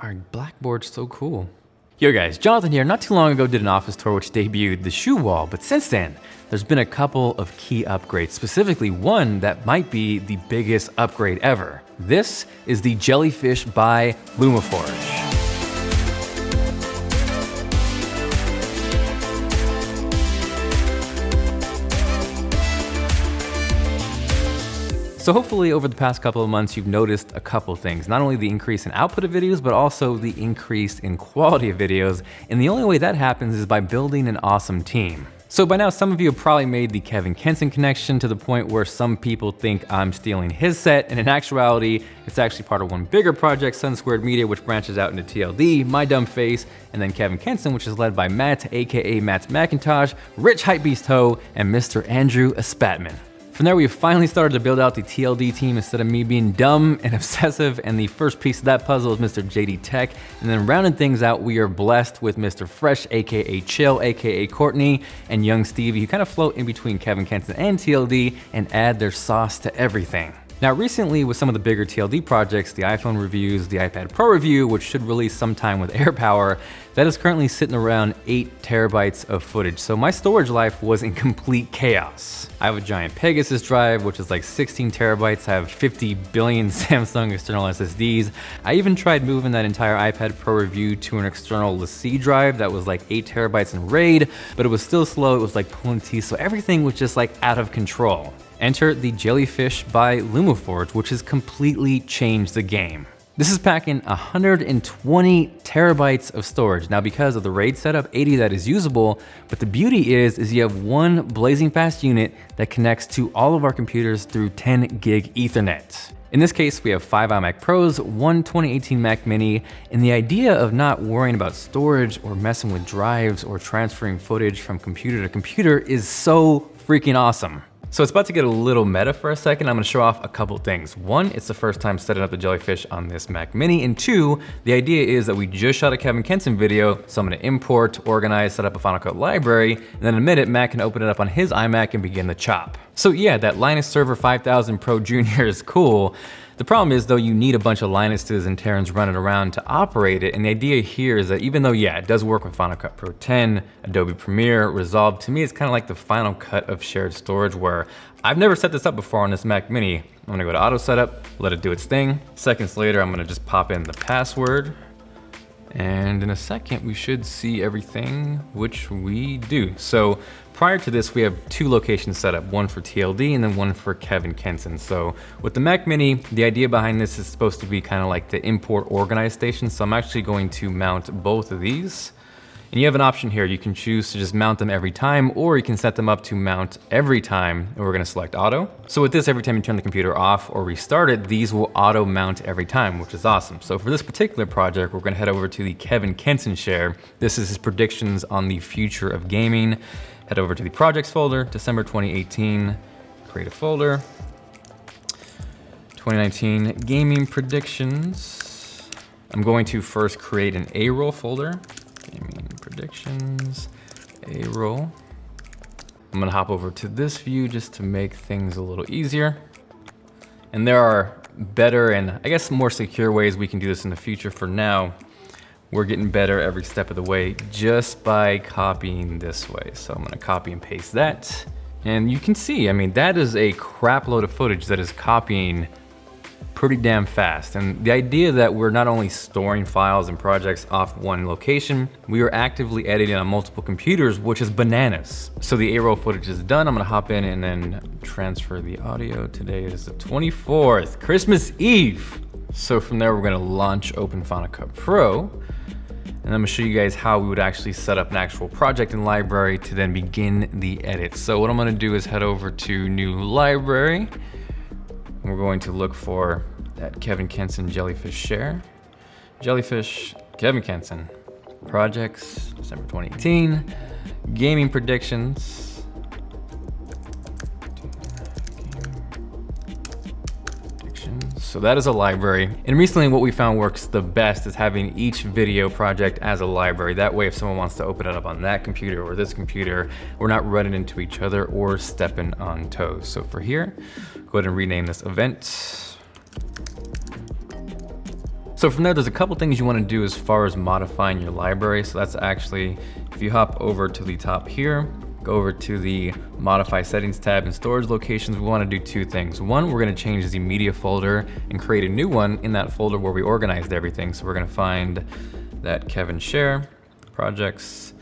our blackboard's so cool. Yo guys, Jonathan here. Not too long ago did an office tour which debuted the shoe wall, but since then, there's been a couple of key upgrades, specifically one that might be the biggest upgrade ever. This is the Jellyfish by LumaForge. So hopefully over the past couple of months, you've noticed a couple things. Not only the increase in output of videos, but also the increase in quality of videos. And the only way that happens is by building an awesome team. So by now, some of you have probably made the Kevin Kenson connection to the point where some people think I'm stealing his set. And in actuality, it's actually part of one bigger project, Sun Squared Media, which branches out into TLD, My Dumb Face, and then Kevin Kenson, which is led by Matt, AKA Matt's Macintosh, Rich Hypebeast Ho, and Mr. Andrew Spatman. From there, we finally started to build out the TLD team instead of me being dumb and obsessive, and the first piece of that puzzle is Mr. JD Tech. And then rounding things out, we are blessed with Mr. Fresh, aka Chill, aka Courtney, and Young Stevie, who kind of float in between Kevin Kenson and TLD and add their sauce to everything. Now recently with some of the bigger TLD projects, the iPhone reviews, the iPad Pro review, which should release sometime with AirPower, that is currently sitting around 8 terabytes of footage. So my storage life was in complete chaos. I have a giant Pegasus drive, which is like 16 terabytes. I have 50 billion Samsung external SSDs. I even tried moving that entire iPad Pro review to an external LaCie drive that was like 8 terabytes in RAID, but it was still slow. It was like pulling teeth. So everything was just like out of control. Enter the Jellyfish by LumaForge, which has completely changed the game. This is packing 120 terabytes of storage. Now because of the RAID setup, 80 that is usable, but the beauty is you have one blazing fast unit that connects to all of our computers through 10 gig Ethernet. In this case, we have 5 iMac Pros, one 2018 Mac Mini, and the idea of not worrying about storage or messing with drives or transferring footage from computer to computer is so freaking awesome. So it's about to get a little meta for a second. I'm gonna show off a couple things. One, it's the first time setting up the Jellyfish on this Mac Mini. And two, the idea is that we just shot a Kevin Kenson video, so I'm gonna import, organize, set up a Final Cut library, and then in a minute, Matt can open it up on his iMac and begin the chop. So yeah, that Linus Server 5000 Pro Junior is cool. The problem is though, you need a bunch of Linuses and Terrans running around to operate it. And the idea here is that even though, yeah, it does work with Final Cut Pro 10, Adobe Premiere, Resolve, to me, it's kind of like the Final Cut of shared storage where I've never set this up before on this Mac Mini. I'm gonna go to Auto Setup, let it do its thing. Seconds later, I'm gonna just pop in the password. And in a second, we should see everything, which we do. So prior to this, we have 2 locations set up, one for TLD and then one for Kevin Kenson. So with the Mac Mini, the idea behind this is supposed to be kind of like the import organize station. So I'm actually going to mount both of these. And you have an option here. You can choose to just mount them every time, or you can set them up to mount every time, and we're gonna select auto. So with this, every time you turn the computer off or restart it, these will auto mount every time, which is awesome. So for this particular project, we're gonna head over to the Kevin Kenson share. This is his predictions on the future of gaming. Head over to the projects folder, December 2018, create a folder. 2019 gaming predictions. I'm going to first create an A-roll folder. Gaming predictions, A-roll. I'm gonna hop over to this view just to make things a little easier. And there are better and I guess more secure ways we can do this in the future. For now, we're getting better every step of the way just by copying this way. So I'm gonna copy and paste that. And you can see, I mean, that is a crap load of footage that is copying pretty damn fast. And the idea that we're not only storing files and projects off one location, we are actively editing on multiple computers, which is bananas. So the A-roll footage is done. I'm gonna hop in and then transfer the audio. Today is the 24th, Christmas Eve. So from there, we're gonna launch Open Final Cut Pro. And I'm gonna show you guys how we would actually set up an actual project in library to then begin the edit. So what I'm gonna do is head over to new library. We're going to look for that Kevin Kenson Jellyfish share. Jellyfish, Kevin Kenson, projects, December 2018, gaming predictions. So that is a library. And recently what we found works the best is having each video project as a library. That way, if someone wants to open it up on that computer or this computer, we're not running into each other or stepping on toes. So for here, go ahead and rename this event. So from there's a couple things you want to do as far as modifying your library. So that's actually, if you hop over to the top here, go over to the modify settings tab and storage locations, we want to do two things. One, we're going to change the media folder and create a new one in that folder where we organized everything. So we're going to find that Kevin share, projects,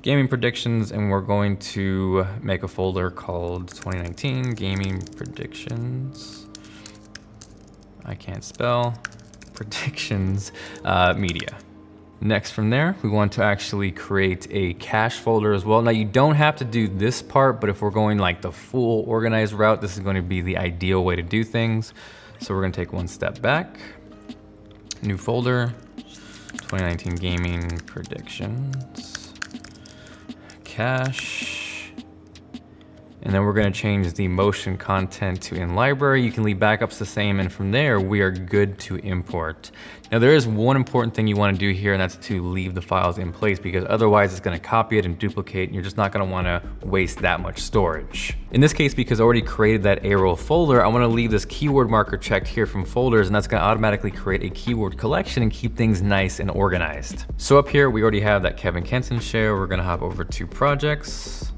gaming predictions, and we're going to make a folder called 2019 gaming predictions. I can't spell, predictions, media. Next from there, we want to actually create a cache folder as well. Now you don't have to do this part, but if we're going like the full organized route, this is going to be the ideal way to do things. So we're going to take one step back, new folder, 2019 gaming predictions, cache, and then we're going to change the motion content to in library. You can leave backups the same, and from there we are good to import. Now there is one important thing you want to do here, and that's to leave the files in place, because otherwise it's going to copy it and duplicate, and you're just not going to want to waste that much storage. In this case, because I already created that A-roll folder, I want to leave this keyword marker checked here from folders, and that's going to automatically create a keyword collection and keep things nice and organized. So up here we already have that Kevin Kenton share. We're going to hop over to projects,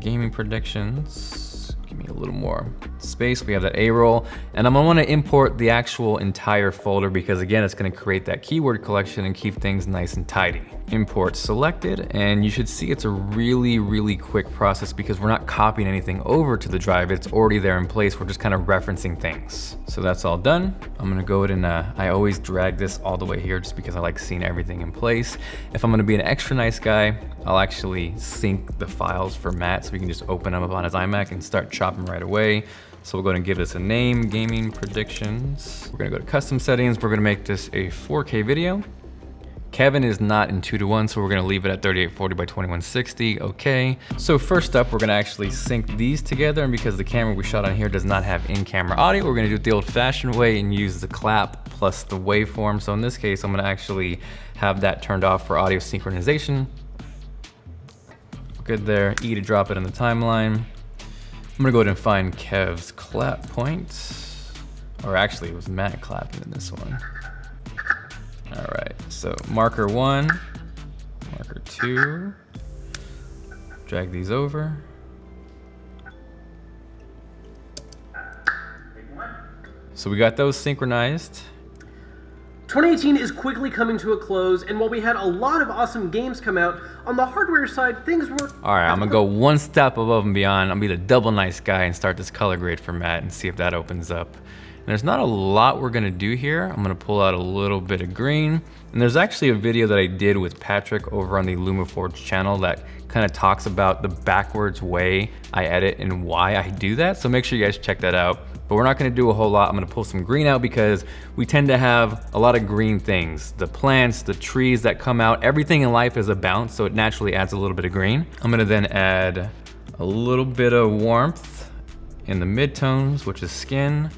gaming predictions, give me a little more space. We have that A-roll, and I'm gonna wanna import the actual entire folder because again, it's gonna create that keyword collection and keep things nice and tidy. Import selected, and you should see it's a really, really quick process because we're not copying anything over to the drive. It's already there in place. We're just kind of referencing things. So that's all done. I'm gonna go ahead and I always drag this all the way here just because I like seeing everything in place. If I'm gonna be an extra nice guy, I'll actually sync the files for Matt so we can just open them up on his iMac and start chopping right away. So we'll go ahead and give this a name, gaming predictions. We're gonna go to custom settings. We're gonna make this a 4K video. Kevin is not in 2:1, so we're gonna leave it at 3840 by 2160, okay. So first up, we're gonna actually sync these together, and because the camera we shot on here does not have in-camera audio, we're gonna do it the old-fashioned way and use the clap plus the waveform. So in this case, I'm gonna actually have that turned off for audio synchronization. Good there, E to drop it in the timeline. I'm gonna go ahead and find Kev's clap point. Or actually, it was Matt clapping in this one. All right, so marker 1, marker 2. Drag these over. So we got those synchronized. 2018 is quickly coming to a close, and while we had a lot of awesome games come out, on the hardware side, things were... All right, I'm gonna go one step above and beyond. I'm gonna be the double nice guy and start this color grade for Matt and see if that opens up. And there's not a lot we're gonna do here. I'm gonna pull out a little bit of green. And there's actually a video that I did with Patrick over on the LumaForge channel that kind of talks about the backwards way I edit and why I do that. So make sure you guys check that out. But we're not gonna do a whole lot. I'm gonna pull some green out because we tend to have a lot of green things. The plants, the trees that come out, everything in life is a bounce, so it naturally adds a little bit of green. I'm gonna then add a little bit of warmth in the midtones, which is skin.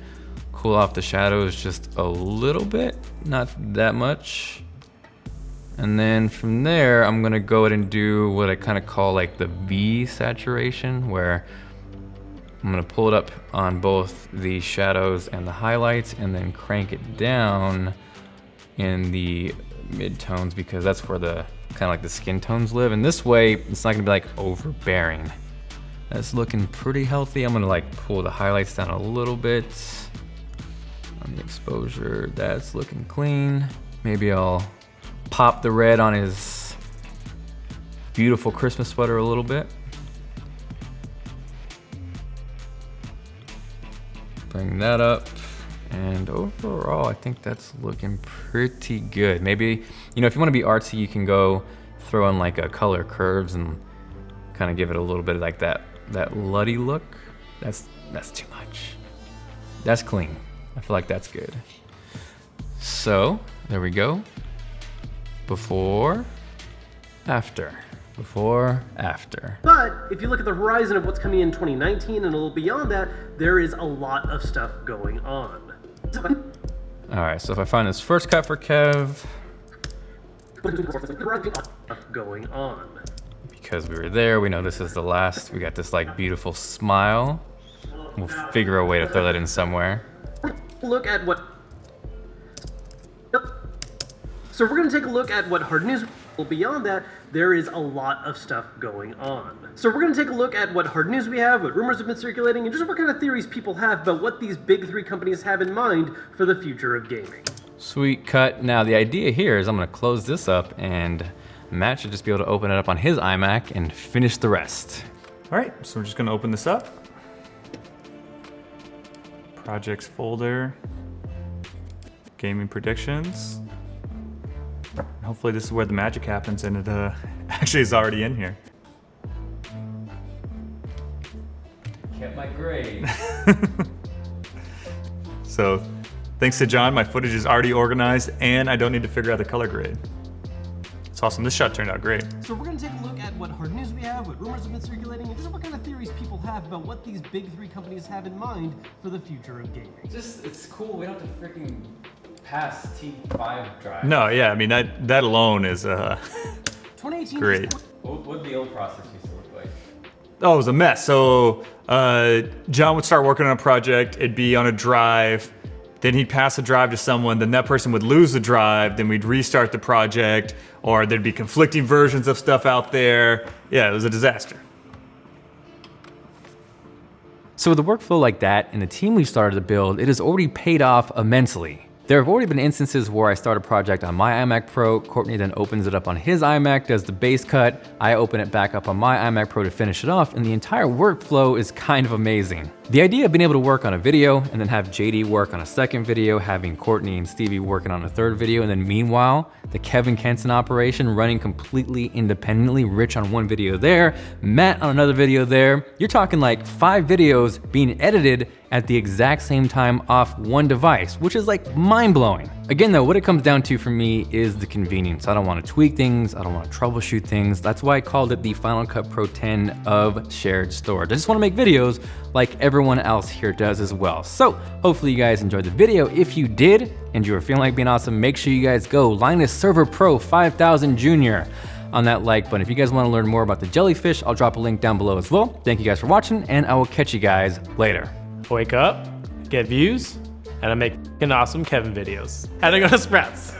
Cool off the shadows just a little bit, not that much. And then from there, I'm gonna go ahead and do what I kind of call like the V saturation, where I'm gonna pull it up on both the shadows and the highlights and then crank it down in the midtones because that's where the kind of like the skin tones live. And this way, it's not gonna be like overbearing. That's looking pretty healthy. I'm gonna like pull the highlights down a little bit on the exposure. That's looking clean. Maybe I'll pop the red on his beautiful Christmas sweater a little bit. Bring that up, and overall, I think that's looking pretty good. Maybe, you know, if you want to be artsy, you can go throw in like a color curves and kind of give it a little bit of like that Luddy look. That's too much. That's clean. I feel like that's good. So there we go. Before, after. Before, after. But if you look at the horizon of what's coming in 2019 and a little beyond that, there is a lot of stuff going on. All right, so if I find this first cut for Kev. Going on. Because we were there, we know this is the last. We got this like beautiful smile. We'll figure a way to throw that in somewhere. Look at what So we're going to take a look at what hard news. Well, beyond that, there is a lot of stuff going on. So we're going to take a look at what hard news we have, what rumors have been circulating, and just what kind of theories people have about what these big three companies have in mind for the future of gaming. Sweet cut. Now the idea here is I'm going to close this up and Matt should just be able to open it up on his iMac and finish the rest. All right, so we're just going to open this up. Projects folder, gaming predictions. Hopefully this is where the magic happens and it actually is already in here. Kept my grade. So thanks to John, my footage is already organized and I don't need to figure out the color grade. It's awesome, this shot turned out great. So we're going to take a look at what hard news we have, what rumors have been circulating, and just what kind of theories people have about what these big three companies have in mind for the future of gaming. It's cool, we don't have to freaking pass T5 drive. No, yeah, I mean, that alone is 2018 great. What did the old process used to look like? Oh, it was a mess. So John would start working on a project, it'd be on a drive, then he'd pass the drive to someone, then that person would lose the drive, then we'd restart the project, or there'd be conflicting versions of stuff out there. Yeah, it was a disaster. So with a workflow like that and the team we've started to build, it has already paid off immensely. There have already been instances where I start a project on my iMac Pro, Courtney then opens it up on his iMac, does the base cut, I open it back up on my iMac Pro to finish it off, and the entire workflow is kind of amazing. The idea of being able to work on a video and then have JD work on a second video, having Courtney and Stevie working on a third video, and then meanwhile, the Kevin Kenson operation running completely independently, Rich on one video there, Matt on another video there. You're talking like 5 videos being edited at the exact same time off one device, which is like mind-blowing. Again though, what it comes down to for me is the convenience. I don't want to tweak things, I don't want to troubleshoot things. That's why I called it the Final Cut Pro 10 of shared storage. I just want to make videos like everyone else here does as well. So hopefully you guys enjoyed the video. If you did, and you were feeling like being awesome, make sure you guys go Linus Server Pro 5000 Junior on that like button. If you guys want to learn more about the Jellyfish, I'll drop a link down below as well. Thank you guys for watching, and I will catch you guys later. Wake up, get views, and I make f***ing awesome Kevin videos. And I go to Sprouts.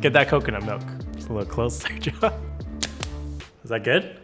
Get that coconut milk. Just a little closer, Joe. Is that good?